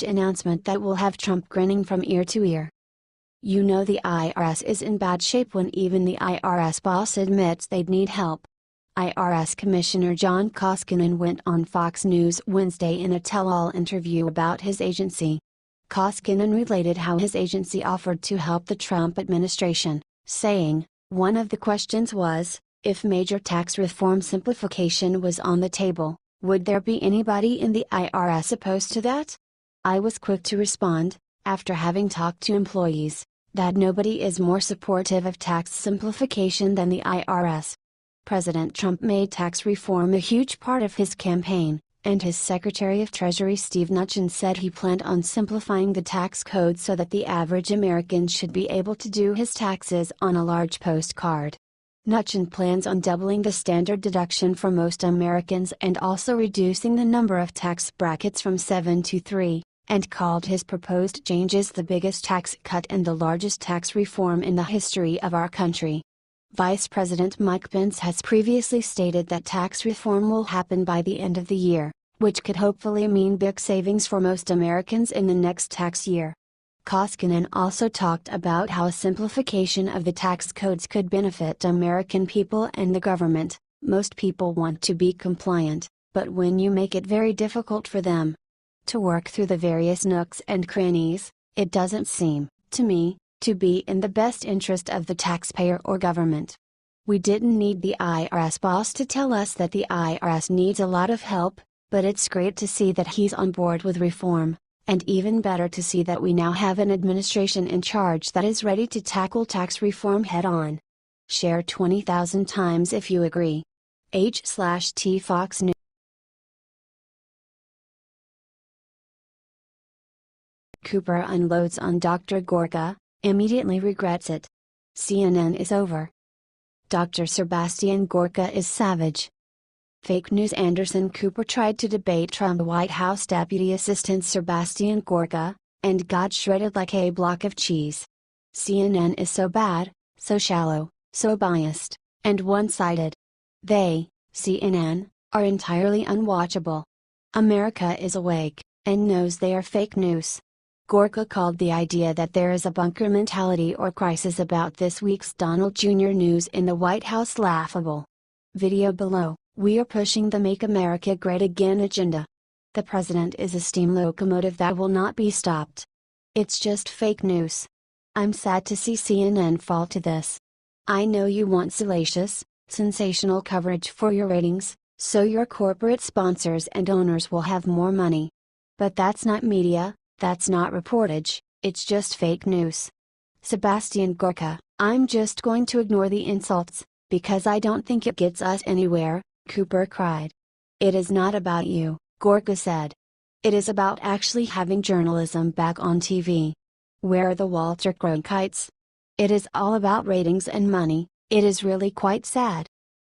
announcement that will have Trump grinning from ear to ear. You know the IRS is in bad shape when even the IRS boss admits they'd need help. IRS Commissioner John Koskinen went on Fox News Wednesday in a tell-all interview about his agency. Koskinen related how his agency offered to help the Trump administration, saying, "One of the questions was, if major tax reform simplification was on the table, would there be anybody in the IRS opposed to that? I was quick to respond, after having talked to employees, that nobody is more supportive of tax simplification than the IRS." President Trump made tax reform a huge part of his campaign, and his Secretary of Treasury Steve Mnuchin said he planned on simplifying the tax code so that the average American should be able to do his taxes on a large postcard. Mnuchin plans on doubling the standard deduction for most Americans and also reducing the number of tax brackets from 7 to 3, and called his proposed changes the biggest tax cut and the largest tax reform in the history of our country. Vice President Mike Pence has previously stated that tax reform will happen by the end of the year, which could hopefully mean big savings for most Americans in the next tax year. Koskinen also talked about how a simplification of the tax codes could benefit American people and the government. Most people want to be compliant, but when you make it very difficult for them to work through the various nooks and crannies, it doesn't seem, to me, to be in the best interest of the taxpayer or government. We didn't need the IRS boss to tell us that the IRS needs a lot of help, but it's great to see that he's on board with reform, and even better to see that we now have an administration in charge that is ready to tackle tax reform head on. Share 20,000 times if you agree. H/T Fox News. Cooper unloads on Dr. Gorka, immediately regrets it. CNN is over. Dr. Sebastian Gorka is savage. Fake news. Anderson Cooper tried to debate Trump White House Deputy Assistant Sebastian Gorka, and got shredded like a block of cheese. CNN is so bad, so shallow, so biased, and one-sided. They, CNN, are entirely unwatchable. America is awake, and knows they are fake news. Gorka called the idea that there is a bunker mentality or crisis about this week's Donald Jr. news in the White House laughable. Video below. We are pushing the Make America Great Again agenda. The president is a steam locomotive that will not be stopped. It's just fake news. I'm sad to see CNN fall to this. I know you want salacious, sensational coverage for your ratings, so your corporate sponsors and owners will have more money. But that's not media, that's not reportage, it's just fake news. Sebastian Gorka, I'm just going to ignore the insults, because I don't think it gets us anywhere, Cooper cried. It is not about you, Gorka said. It is about actually having journalism back on TV. Where are the Walter Cronkites? It is all about ratings and money. It is really quite sad.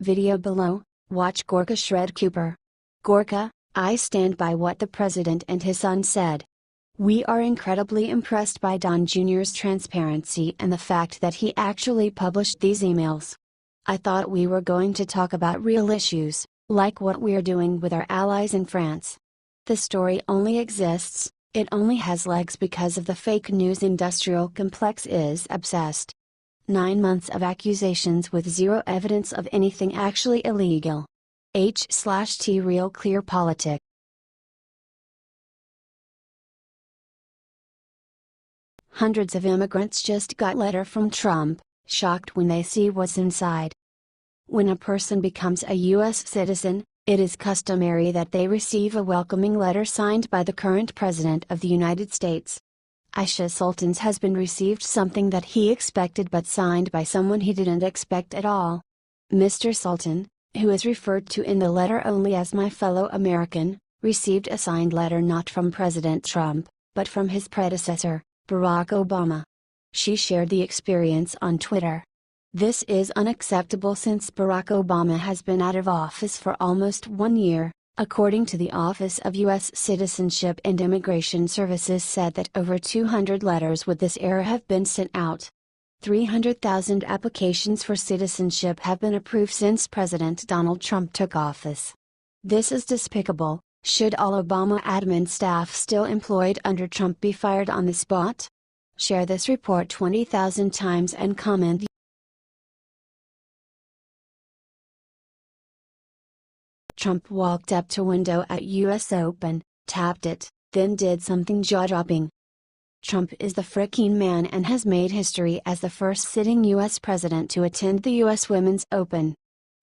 Video below. Watch Gorka shred Cooper. Gorka, I stand by what the president and his son said. We are incredibly impressed by Don Jr.'s transparency and the fact that he actually published these emails. I thought we were going to talk about real issues, like what we're doing with our allies in France. The story only exists, it only has legs because of the fake news industrial complex is obsessed. 9 months of accusations with zero evidence of anything actually illegal. H/T RealClearPolitics. Hundreds of immigrants just got letter from Trump, shocked when they see what's inside. When a person becomes a U.S. citizen, it is customary that they receive a welcoming letter signed by the current President of the United States. Aisha Sultan's husband received something that he expected but signed by someone he didn't expect at all. Mr. Sultan, who is referred to in the letter only as my fellow American, received a signed letter not from President Trump, but from his predecessor, Barack Obama. She shared the experience on Twitter. This is unacceptable since Barack Obama has been out of office for almost 1 year, according to the Office of U.S. Citizenship and Immigration Services said that over 200 letters with this error have been sent out. 300,000 applications for citizenship have been approved since President Donald Trump took office. This is despicable, Should all Obama admin staff still employed under Trump be fired on the spot? Share this report 20,000 times and comment. Trump walked up to window at US Open, tapped it, then did something jaw-dropping. Trump is the freaking man and has made history as the first sitting US president to attend the US Women's Open.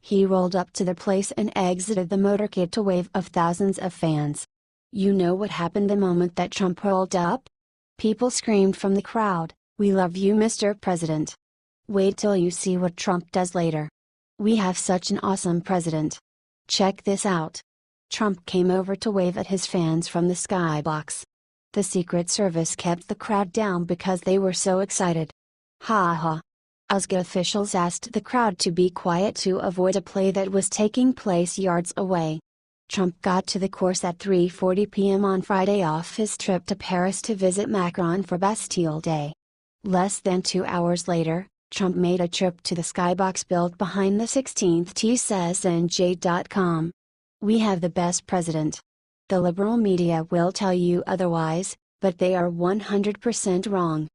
He rolled up to the place and exited the motorcade to wave of thousands of fans. You know what happened the moment that Trump rolled up? People screamed from the crowd, "We love you, Mr. President." Wait till you see what Trump does later. We have such an awesome president. Check this out. Trump came over to wave at his fans from the skybox. The Secret Service kept the crowd down because they were so excited. Ha ha. USGA officials asked the crowd to be quiet to avoid a play that was taking place yards away. Trump got to the course at 3:40 p.m. on Friday off his trip to Paris to visit Macron for Bastille Day. Less than 2 hours later, Trump made a trip to the skybox built behind the 16th T, says NJ.com. We have the best president. The liberal media will tell you otherwise, but they are 100% wrong.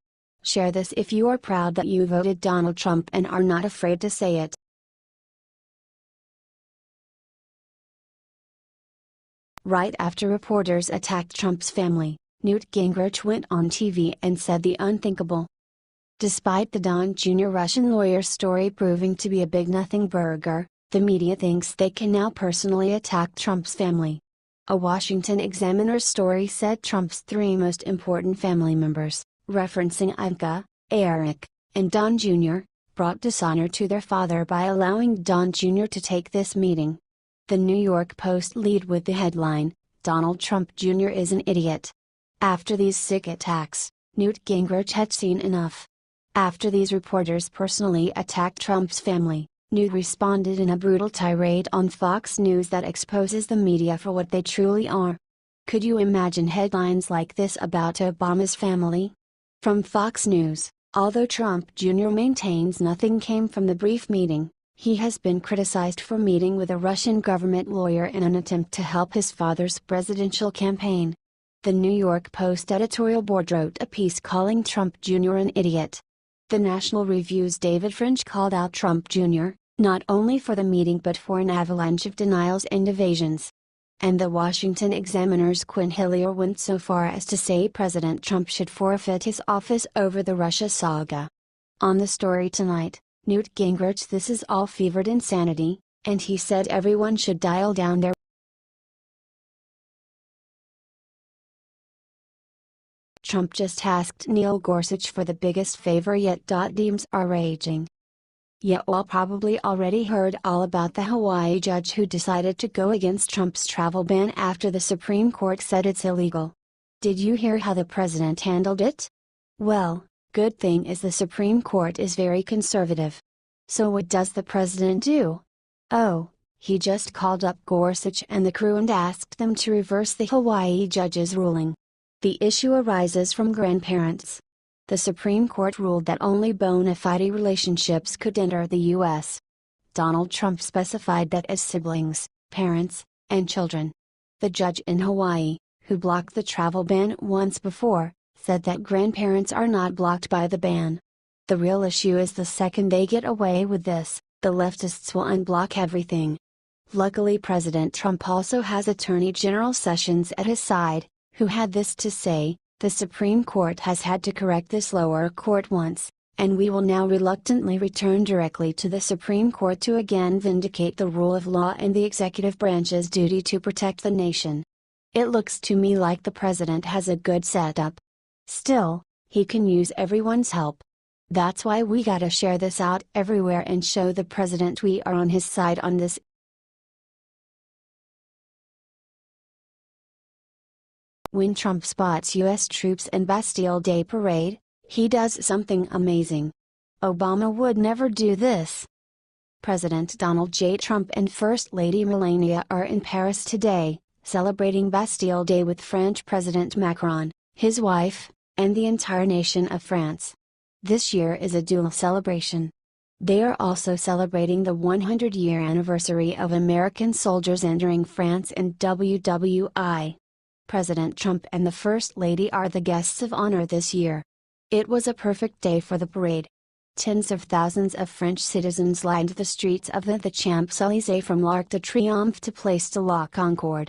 Share this if you are proud that you voted Donald Trump and are not afraid to say it. Right after reporters attacked Trump's family, Newt Gingrich went on TV and said the unthinkable. Despite the Don Jr. Russian lawyer story proving to be a big nothing burger, the media thinks they can now personally attack Trump's family. A Washington Examiner's story said Trump's three most important family members, referencing Ivanka, Eric, and Don Jr., brought dishonor to their father by allowing Don Jr. to take this meeting. The New York Post lead with the headline, "Donald Trump Jr. is an idiot." After these sick attacks, Newt Gingrich had seen enough. After these reporters personally attacked Trump's family, Newt responded in a brutal tirade on Fox News that exposes the media for what they truly are. Could you imagine headlines like this about Obama's family? From Fox News, although Trump Jr. maintains nothing came from the brief meeting, he has been criticized for meeting with a Russian government lawyer in an attempt to help his father's presidential campaign. The New York Post editorial board wrote a piece calling Trump Jr. an idiot. The National Review's David French called out Trump Jr., not only for the meeting but for an avalanche of denials and evasions. And the Washington Examiner's Quinn Hillier went so far as to say President Trump should forfeit his office over the Russia saga. On the story tonight, Newt Gingrich, this is all fevered insanity, and he said everyone should dial down their Trump just asked Neil Gorsuch for the biggest favor yet. Dems are raging. You all probably already heard all about the Hawaii judge who decided to go against Trump's travel ban after the Supreme Court said it's illegal. Did you hear how the president handled it? Well, good thing is the Supreme Court is very conservative. So what does the president do? Oh, he just called up Gorsuch and the crew and asked them to reverse the Hawaii judge's ruling. The issue arises from grandparents. The Supreme Court ruled that only bona fide relationships could enter the U.S. Donald Trump specified that as siblings, parents, and children. The judge in Hawaii, who blocked the travel ban once before, said that grandparents are not blocked by the ban. The real issue is the second they get away with this, the leftists will unblock everything. Luckily President Trump also has Attorney General Sessions at his side, who had this to say: "The Supreme Court has had to correct this lower court once, and we will now reluctantly return directly to the Supreme Court to again vindicate the rule of law and the executive branch's duty to protect the nation." It looks to me like the president has a good setup. Still, he can use everyone's help. That's why we gotta share this out everywhere and show the president we are on his side on this. When Trump spots U.S. troops in Bastille Day parade, he does something amazing. Obama would never do this. President Donald J. Trump and First Lady Melania are in Paris today, celebrating Bastille Day with French President Macron, his wife, and the entire nation of France. This year is a dual celebration. They are also celebrating the 100-year anniversary of American soldiers entering France in WWI. President Trump and the First Lady are the guests of honor this year. It was a perfect day for the parade. Tens of thousands of French citizens lined the streets of the Champs-Élysées from l'Arc de Triomphe to Place de la Concorde.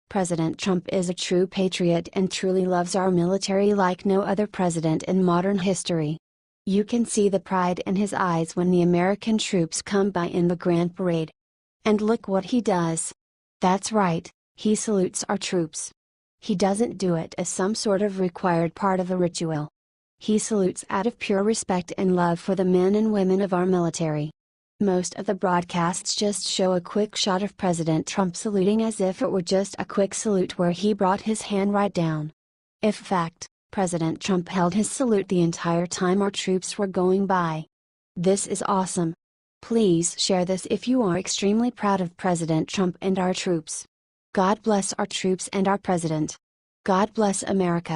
President Trump is a true patriot and truly loves our military like no other president in modern history. You can see the pride in his eyes when the American troops come by in the Grand Parade. And look what he does. That's right, he salutes our troops. He doesn't do it as some sort of required part of the ritual. He salutes out of pure respect and love for the men and women of our military. Most of the broadcasts just show a quick shot of President Trump saluting as if it were just a quick salute where he brought his hand right down. In fact, President Trump held his salute the entire time our troops were going by. This is awesome. Please share this if you are extremely proud of President Trump and our troops. God bless our troops and our president. God bless America.